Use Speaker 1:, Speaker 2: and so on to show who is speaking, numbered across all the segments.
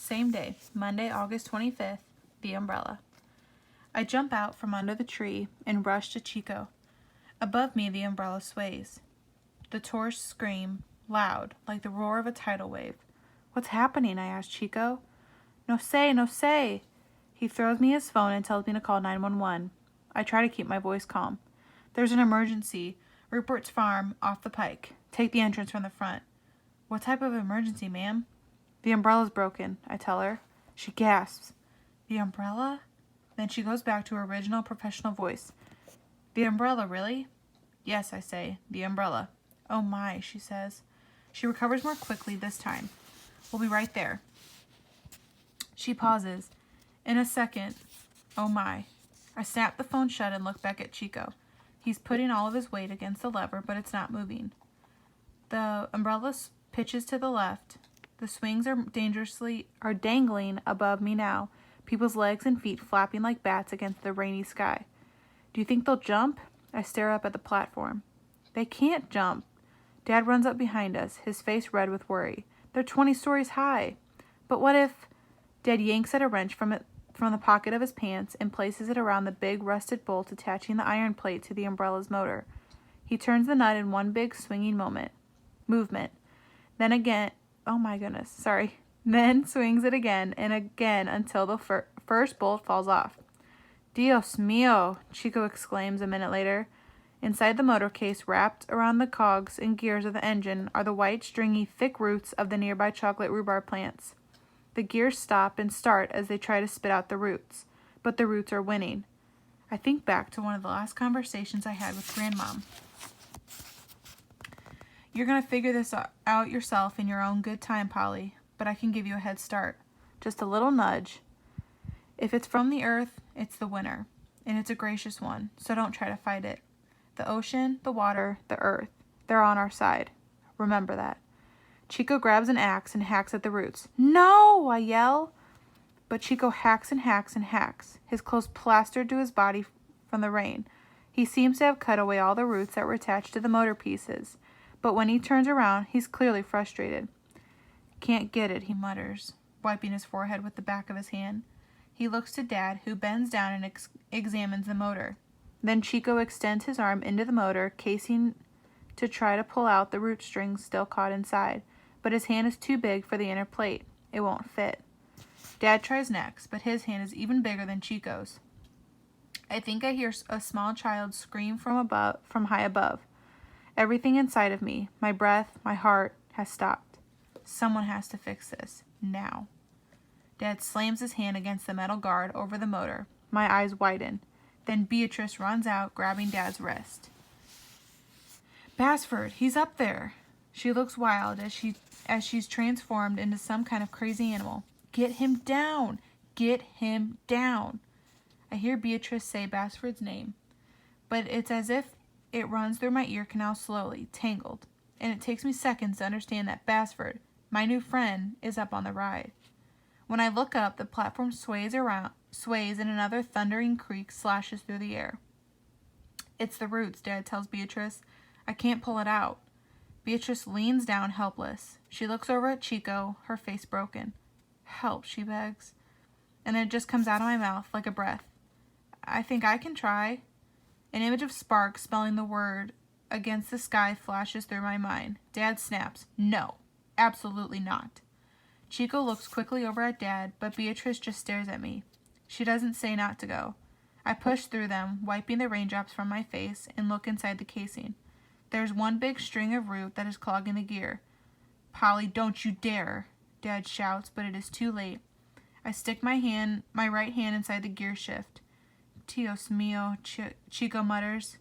Speaker 1: Same day, Monday, August 25th, the umbrella. I jump out from under the tree and rush to Chico. Above me, the umbrella sways. The torch scream, loud, like the roar of a tidal wave. What's happening? I ask Chico. No say, no say. He throws me his phone and tells me to call 911. I try to keep my voice calm. There's an emergency. Rupert's farm, off the pike. Take the entrance from the front. What type of emergency, ma'am? The umbrella's broken, I tell her. She gasps. The umbrella? Then she goes back to her original professional voice. The umbrella, really? Yes, I say. The umbrella. Oh my, she says. She recovers more quickly this time. We'll be right there. She pauses. In a second, oh my. I snap the phone shut and look back at Chico. He's putting all of his weight against the lever, but it's not moving. The umbrella pitches to the left. The swings are dangling above me now, people's legs and feet flapping like bats against the rainy sky. Do you think they'll jump? I stare up at the platform. They can't jump. Dad runs up behind us, his face red with worry. They're 20 stories high. But what if... Dad yanks at a wrench from the pocket of his pants and places it around the big rusted bolt attaching the iron plate to the umbrella's motor. He turns the nut in one big swinging movement. Then again... Oh my goodness, sorry. Then swings it again and again until the first bolt falls off. Dios mío, Chico exclaims a minute later. Inside the motor case, wrapped around the cogs and gears of the engine, are the white, stringy, thick roots of the nearby chocolate rhubarb plants. The gears stop and start as they try to spit out the roots, but the roots are winning. I think back to one of the last conversations I had with Grandmom. You're going to figure this out yourself in your own good time, Polly, but I can give you a head start. Just a little nudge. If it's from the earth, it's the winner, and it's a gracious one, so don't try to fight it. The ocean, the water, the earth, they're on our side. Remember that. Chico grabs an axe and hacks at the roots. No, I yell. But Chico hacks and hacks and hacks, his clothes plastered to his body from the rain. He seems to have cut away all the roots that were attached to the motor pieces. But when he turns around, he's clearly frustrated. Can't get it, he mutters, wiping his forehead with the back of his hand. He looks to Dad, who bends down and examines the motor. Then Chico extends his arm into the motor casing to try to pull out the root strings still caught inside, but his hand is too big for the inner plate. It won't fit. Dad tries next, but his hand is even bigger than Chico's. I think I hear a small child scream from high above. Everything inside of me, my breath, my heart, has stopped. Someone has to fix this, now. Dad slams his hand against the metal guard over the motor. My eyes widen. Then Beatrice runs out, grabbing Dad's wrist. Basford, he's up there. She looks wild as she's transformed into some kind of crazy animal. Get him down! Get him down! I hear Beatrice say Basford's name, but it's as if it runs through my ear canal slowly, tangled, and it takes me seconds to understand that Basford, my new friend, is up on the ride. When I look up, the platform sways and another thundering creak slashes through the air. It's the roots, Dad tells Beatrice. I can't pull it out. Beatrice leans down, helpless. She looks over at Chico, her face broken. Help, she begs. And then it just comes out of my mouth like a breath. I think I can try. An image of sparks spelling the word against the sky flashes through my mind. Dad snaps. No, absolutely not. Chico looks quickly over at Dad, but Beatrice just stares at me. She doesn't say not to go. I push through them, wiping the raindrops from my face, and look inside the casing. There's one big string of root that is clogging the gear. Polly, don't you dare, Dad shouts, but it is too late. I stick my right hand inside the gear shift. Dios mío, Chico mutters.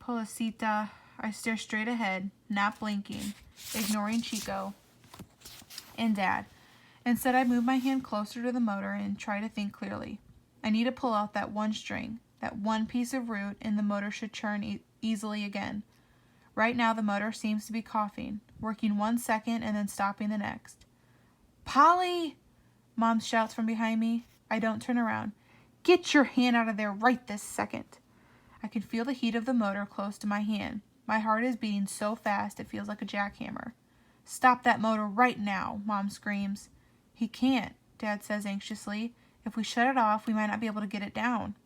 Speaker 1: Pobrecita. I stare straight ahead, not blinking, ignoring Chico and Dad. Instead, I move my hand closer to the motor and try to think clearly. I need to pull out that one string, that one piece of root, and the motor should churn easily again. Right now, the motor seems to be coughing, working 1 second and then stopping the next. Polly! Mom shouts from behind me. I don't turn around. Get your hand out of there right this second. I can feel the heat of the motor close to my hand. My heart is beating so fast it feels like a jackhammer. Stop that motor right now, Mom screams. He can't, Dad says anxiously. If we shut it off, we might not be able to get it down.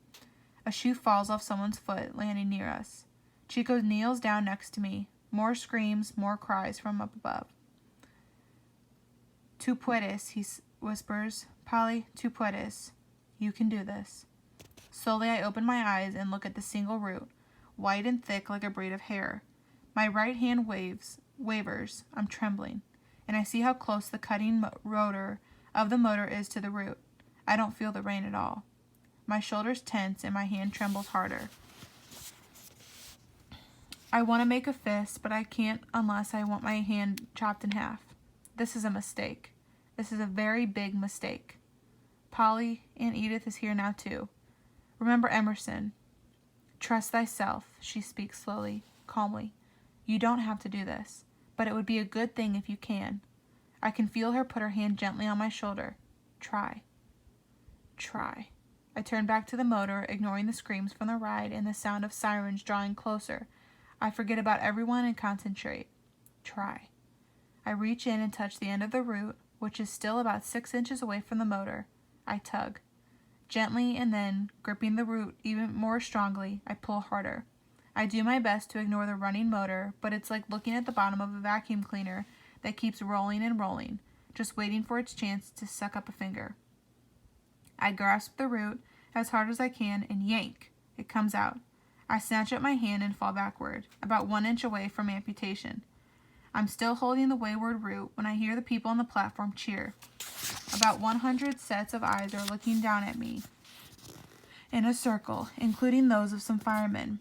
Speaker 1: A shoe falls off someone's foot, landing near us. Chico kneels down next to me. More screams, more cries from up above. Tu puedes, he whispers. Polly, tu puedes. You can do this. Slowly I open my eyes and look at the single root, white and thick like a braid of hair. My right hand wavers. I'm trembling, and I see how close the cutting rotor of the motor is to the root. I don't feel the rain at all. My shoulders tense and my hand trembles harder. I want to make a fist, but I can't unless I want my hand chopped in half. This is a mistake. This is a very big mistake. Polly, Aunt Edith is here now too. Remember Emerson. Trust thyself, she speaks slowly, calmly. You don't have to do this, but it would be a good thing if you can. I can feel her put her hand gently on my shoulder. Try. Try. I turn back to the motor, ignoring the screams from the ride and the sound of sirens drawing closer. I forget about everyone and concentrate. Try. I reach in and touch the end of the root, which is still about 6 inches away from the motor. I tug. Gently, and then, gripping the root even more strongly, I pull harder. I do my best to ignore the running motor, but it's like looking at the bottom of a vacuum cleaner that keeps rolling and rolling, just waiting for its chance to suck up a finger. I grasp the root as hard as I can and yank. It comes out. I snatch at my hand and fall backward, about 1 inch away from amputation. I'm still holding the wayward root when I hear the people on the platform cheer. About 100 sets of eyes are looking down at me in a circle, including those of some firemen.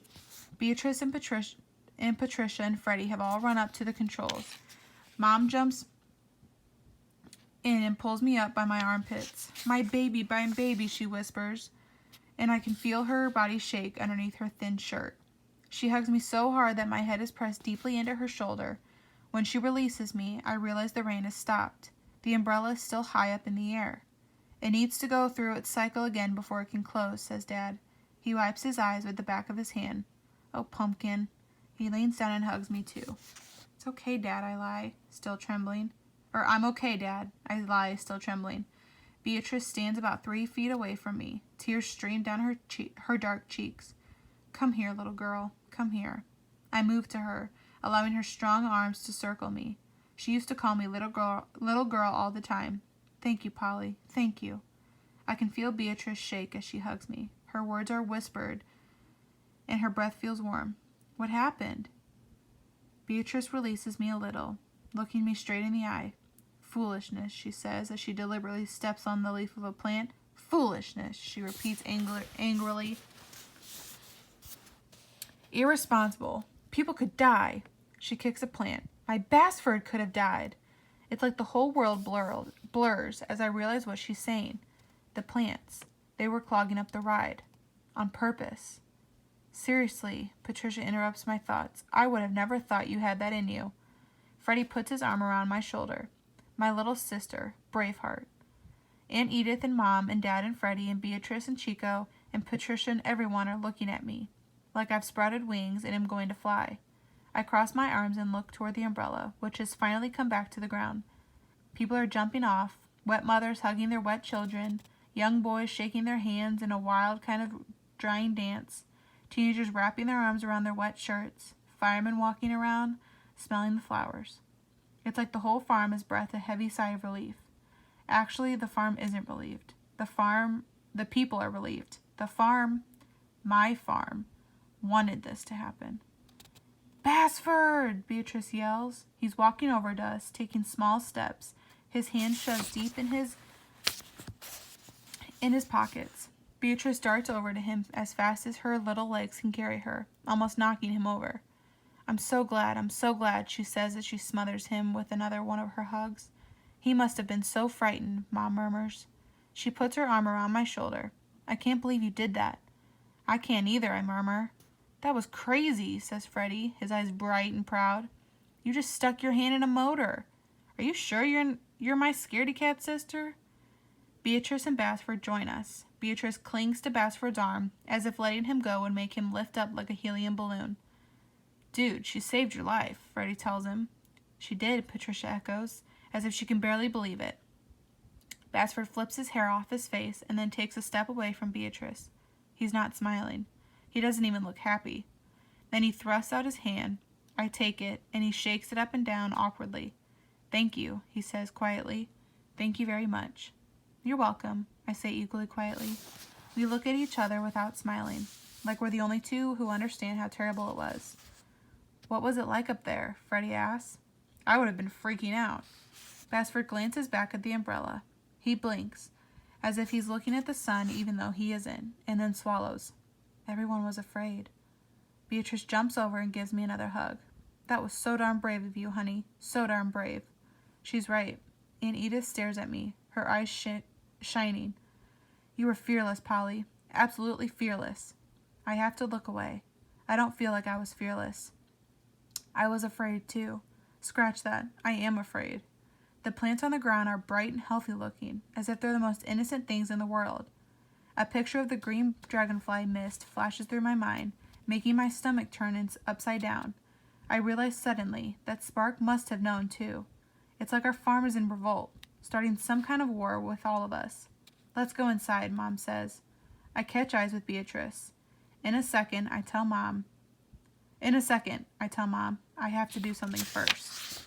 Speaker 1: Beatrice and Patricia and Freddie have all run up to the controls. Mom jumps in and pulls me up by my armpits. My baby, she whispers, and I can feel her body shake underneath her thin shirt. She hugs me so hard that my head is pressed deeply into her shoulder. When she releases me, I realize the rain has stopped. The umbrella is still high up in the air. It needs to go through its cycle again before it can close, says Dad. He wipes his eyes with the back of his hand. Oh, pumpkin. He leans down and hugs me too. It's okay, Dad, I lie, still trembling. I'm okay, Dad, I lie, still trembling. Beatrice stands about 3 feet away from me. Tears stream down her dark cheeks. Come here, little girl. Come here. I move to her, allowing her strong arms to circle me. She used to call me little girl all the time. Thank you, Polly. Thank you. I can feel Beatrice shake as she hugs me. Her words are whispered, and her breath feels warm. What happened? Beatrice releases me a little, looking me straight in the eye. Foolishness, she says as she deliberately steps on the leaf of a plant. Foolishness, she repeats angrily. Irresponsible. People could die. She kicks a plant. My Bassford could have died. It's like the whole world blurs as I realize what she's saying. The plants. They were clogging up the ride. On purpose. Seriously, Patricia interrupts my thoughts. I would have never thought you had that in you. Freddie puts his arm around my shoulder. My little sister, Braveheart. Aunt Edith and Mom and Dad and Freddie and Beatrice and Chico and Patricia and everyone are looking at me, like I've sprouted wings and am going to fly. I cross my arms and look toward the umbrella, which has finally come back to the ground. People are jumping off, wet mothers hugging their wet children, young boys shaking their hands in a wild kind of drying dance, teenagers wrapping their arms around their wet shirts, firemen walking around, smelling the flowers. It's like the whole farm has breathed a heavy sigh of relief. Actually, the farm isn't relieved. The people are relieved. The farm, my farm, wanted this to happen. Bassford! Beatrice yells. He's walking over to us, taking small steps, his hands shoved deep in his pockets. Beatrice darts over to him as fast as her little legs can carry her, almost knocking him over. I'm so glad, she says as she smothers him with another one of her hugs. He must have been so frightened, Mom murmurs. She puts her arm around my shoulder. I can't believe you did that. I can't either, I murmur. That was crazy, says Freddie, his eyes bright and proud. You just stuck your hand in a motor. Are you sure you're my scaredy cat sister? Beatrice and Bassford join us. Beatrice clings to Bassford's arm, as if letting him go would make him lift up like a helium balloon. Dude, she saved your life, Freddie tells him. She did, Patricia echoes, as if she can barely believe it. Basford flips his hair off his face and then takes a step away from Beatrice. He's not smiling. He doesn't even look happy. Then he thrusts out his hand. I take it, and he shakes it up and down awkwardly. "Thank you," he says quietly. "Thank you very much." "You're welcome," I say equally quietly. We look at each other without smiling, like we're the only two who understand how terrible it was. "What was it like up there?" Freddie asks. I would have been freaking out. Basford glances back at the umbrella. He blinks, as if he's looking at the sun even though he isn't, and then swallows. "Everyone was afraid." Beatrice jumps over and gives me another hug. "That was so darn brave of you, honey. So darn brave." She's right. Aunt Edith stares at me, her eyes shining. "You were fearless, Polly. Absolutely fearless." I have to look away. I don't feel like I was fearless. I was afraid, too. Scratch that. I am afraid. The plants on the ground are bright and healthy looking, as if they're the most innocent things in the world. A picture of the green dragonfly mist flashes through my mind, making my stomach turn upside down. I realize suddenly that Spark must have known, too. It's like our farm is in revolt, starting some kind of war with all of us. "Let's go inside," Mom says. I catch eyes with Beatrice. In a second, I tell Mom, I have to do something first.